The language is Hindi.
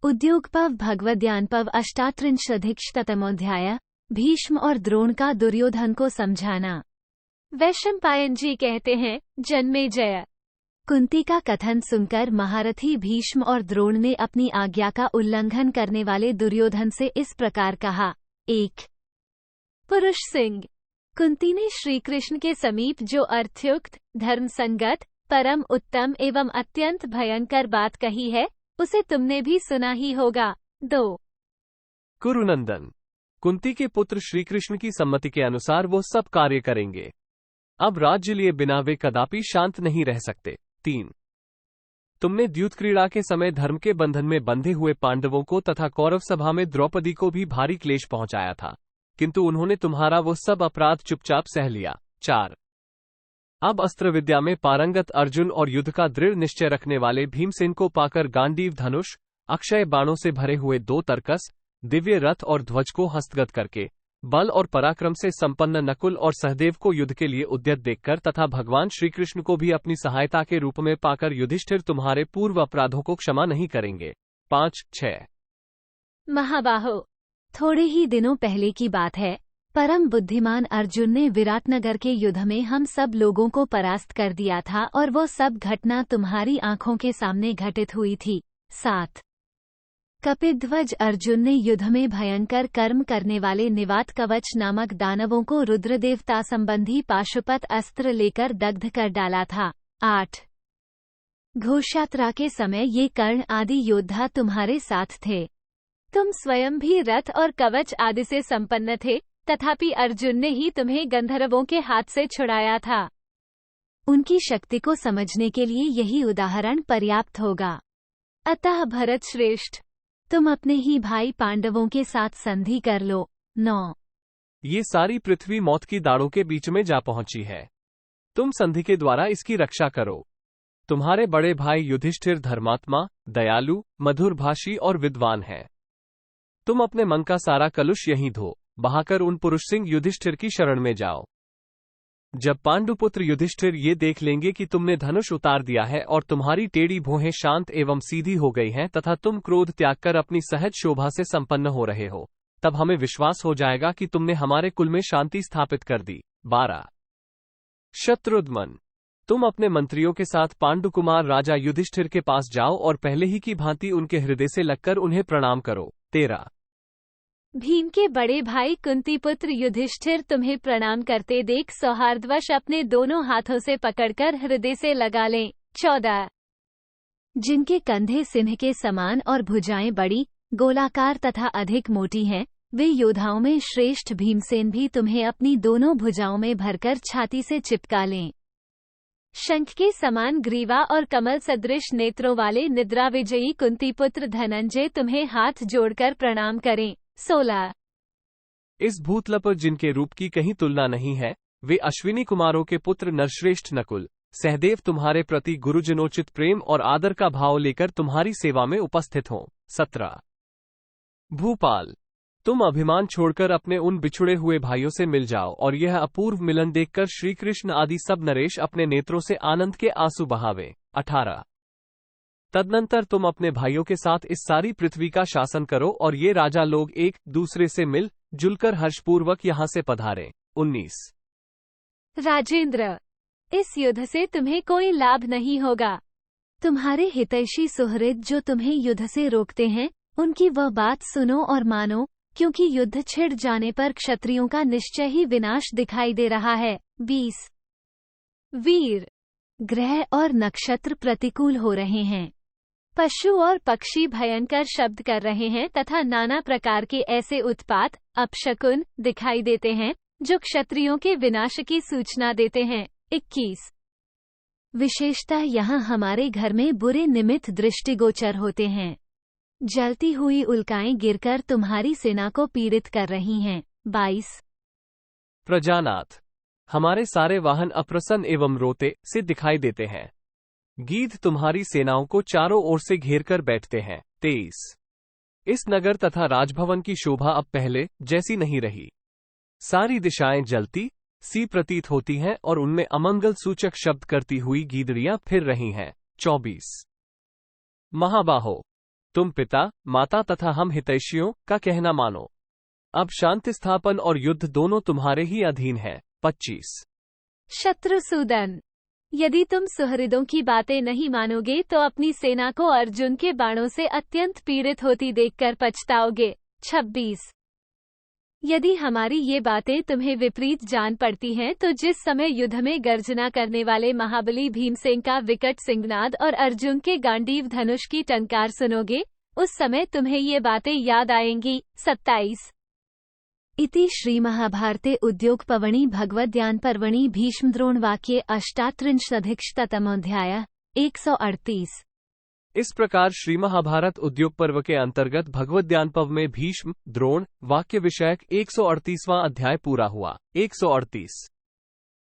उद्योगपव भगवद्यानपव अष्टात्रिंशधिकशतमोऽध्याय। भीष्म और द्रोण का दुर्योधन को समझाना। वैशंपायन जी कहते हैं, जन्मेजय। कुंती का कथन सुनकर महारथी भीष्म और द्रोण ने अपनी आज्ञा का उल्लंघन करने वाले दुर्योधन से इस प्रकार कहा। 1 पुरुष सिंह। कुंती ने श्री कृष्ण के समीप जो अर्थयुक्त, धर्मसंगत, परम उत्तम एवं अत्यंत भयंकर बात कही है, उसे तुमने भी सुना ही होगा। 2 कुरुनंदन। कुंती के पुत्र श्री कृष्ण की सम्मति के अनुसार वो सब कार्य करेंगे। अब राज्य लिए बिना वे कदापि शांत नहीं रह सकते। 3 तुमने द्यूत क्रीड़ा के समय धर्म के बंधन में बंधे हुए पांडवों को तथा कौरव सभा में द्रौपदी को भी भारी क्लेश पहुंचाया था, किंतु उन्होंने तुम्हारा वो सब अपराध चुपचाप सह लिया। 4 अब अस्त्र विद्या में पारंगत अर्जुन और युद्ध का दृढ़ निश्चय रखने वाले भीमसेन को पाकर गांडीव धनुष, अक्षय बाणों से भरे हुए 2 तरकस, दिव्य रथ और ध्वज को हस्तगत करके बल और पराक्रम से संपन्न नकुल और सहदेव को युद्ध के लिए उद्यत देखकर तथा भगवान श्री कृष्ण को भी अपनी सहायता के रूप में पाकर युधिष्ठिर तुम्हारे पूर्व अपराधों को क्षमा नहीं करेंगे। 5-6 महाबाहो, थोड़े ही दिनों पहले की बात है। परम बुद्धिमान अर्जुन ने विराटनगर के युद्ध में हम सब लोगों को परास्त कर दिया था और वो सब घटना तुम्हारी आंखों के सामने घटित हुई थी। 7 कपिध्वज अर्जुन ने युद्ध में भयंकर कर्म करने वाले निवात कवच नामक दानवों को रुद्रदेवता संबंधी पाशुपत अस्त्र लेकर दग्ध कर डाला था। 8 घोषयात्रा के समय ये कर्ण आदि योद्धा तुम्हारे साथ थे। तुम स्वयं भी रथ और कवच आदि से संपन्न थे, तथापि अर्जुन ने ही तुम्हें गंधर्वों के हाथ से छुड़ाया था। उनकी शक्ति को समझने के लिए यही उदाहरण पर्याप्त होगा। अतः भरत श्रेष्ठ, तुम अपने ही भाई पांडवों के साथ संधि कर लो। 9 ये सारी पृथ्वी मौत की दाड़ों के बीच में जा पहुंची है। तुम संधि के द्वारा इसकी रक्षा करो। तुम्हारे बड़े भाई युधिष्ठिर धर्मात्मा, दयालु, मधुरभाषी और विद्वान हैं। तुम अपने मन का सारा कलुष यहीं धो बहाकर उन पुरुष सिंह युधिष्ठिर की शरण में जाओ। जब पांडुपुत्र युधिष्ठिर ये देख लेंगे कि तुमने धनुष उतार दिया है और तुम्हारी टेढ़ी भौहें शांत एवं सीधी हो गई हैं तथा तुम क्रोध त्याग कर अपनी सहज शोभा से संपन्न हो रहे हो, तब हमें विश्वास हो जाएगा कि तुमने हमारे कुल में शांति स्थापित कर दी। 12 शत्रुघ्न। तुम अपने मंत्रियों के साथ पांडुकुमार राजा युधिष्ठिर के पास जाओ और पहले ही की भांति उनके हृदय से लगकर उन्हें प्रणाम करो। 13 भीम के बड़े भाई कुंतीपुत्र युधिष्ठिर तुम्हें प्रणाम करते देख सौहार्दवश अपने दोनों हाथों से पकड़कर हृदय से लगा लें। 14 जिनके कंधे सिंह के समान और भुजाएं बड़ी, गोलाकार तथा अधिक मोटी हैं, वे योद्धाओं में श्रेष्ठ भीमसेन भी तुम्हें अपनी दोनों भुजाओं में भरकर छाती से चिपका लें। शंख के समान ग्रीवा और कमल सदृश नेत्रों वाले निद्रा विजयी कुंतीपुत्र धनंजय तुम्हें हाथ जोड़कर प्रणाम करें। 16 इस भूतल पर जिनके रूप की कहीं तुलना नहीं है, वे अश्विनी कुमारों के पुत्र नरश्रेष्ठ नकुल, सहदेव तुम्हारे प्रति गुरुजनोचित प्रेम और आदर का भाव लेकर तुम्हारी सेवा में उपस्थित हों। 17 भूपाल। तुम अभिमान छोड़कर अपने उन बिछुड़े हुए भाइयों से मिल जाओ और यह अपूर्व मिलन देखकर श्री कृष्ण आदि सब नरेश अपने नेत्रों से आनंद के आंसू बहावें। 18 तदनंतर तुम अपने भाइयों के साथ इस सारी पृथ्वी का शासन करो और ये राजा लोग एक दूसरे से मिल जुलकर हर्षपूर्वक यहाँ से पधारें। 19 राजेंद्र, इस युद्ध से तुम्हें कोई लाभ नहीं होगा। तुम्हारे हितैषी सुहृद जो तुम्हें युद्ध से रोकते हैं, उनकी वह बात सुनो और मानो, क्योंकि युद्ध छिड़ जाने पर क्षत्रियों का निश्चय ही विनाश दिखाई दे रहा है। 20 वीर, ग्रह और नक्षत्र प्रतिकूल हो रहे हैं, पशु और पक्षी भयंकर शब्द कर रहे हैं तथा नाना प्रकार के ऐसे उत्पात, अपशकुन दिखाई देते हैं जो क्षत्रियों के विनाश की सूचना देते हैं। 21 विशेषतः यहाँ हमारे घर में बुरे निमित्त दृष्टिगोचर होते हैं। जलती हुई उल्काएं गिरकर तुम्हारी सेना को पीड़ित कर रही हैं। 22 प्रजानाथ। हमारे सारे वाहन अप्रसन्न एवं रोते से दिखाई देते हैं। गीध तुम्हारी सेनाओं को चारों ओर से घेरकर बैठते हैं। 23 इस नगर तथा राजभवन की शोभा अब पहले जैसी नहीं रही। सारी दिशाएं जलती सी प्रतीत होती हैं और उनमें अमंगल सूचक शब्द करती हुई गीदड़ियां फिर रही हैं। 24 महाबाहो। तुम पिता, माता तथा हम हितैषियों का कहना मानो। अब शांति स्थापन और युद्ध दोनों तुम्हारे ही अधीन है। 25। शत्रुसूदन, यदि तुम सुहृदों की बातें नहीं मानोगे तो अपनी सेना को अर्जुन के बाणों से अत्यंत पीड़ित होती देखकर पछताओगे। 26। यदि हमारी ये बातें तुम्हें विपरीत जान पड़ती हैं तो जिस समय युद्ध में गर्जना करने वाले महाबली भीमसेन का विकट सिंहनाद और अर्जुन के गांडीव धनुष की टंकार सुनोगे, उस समय तुम्हें ये बातें याद आएंगी। 27। इति श्रीमहाभारते उद्योगपर्वणि भगवद्गीतापर्वणि भीष्मद्रोणवाक्ये अष्टात्रिंशदधिकशततमोऽध्यायः 138। इस प्रकार श्री महाभारत उद्योग पर्व के अंतर्गत भगवद्गीता पर्व में भीष्म द्रोण वाक्य विषयक 138वां अध्याय पूरा हुआ। 138।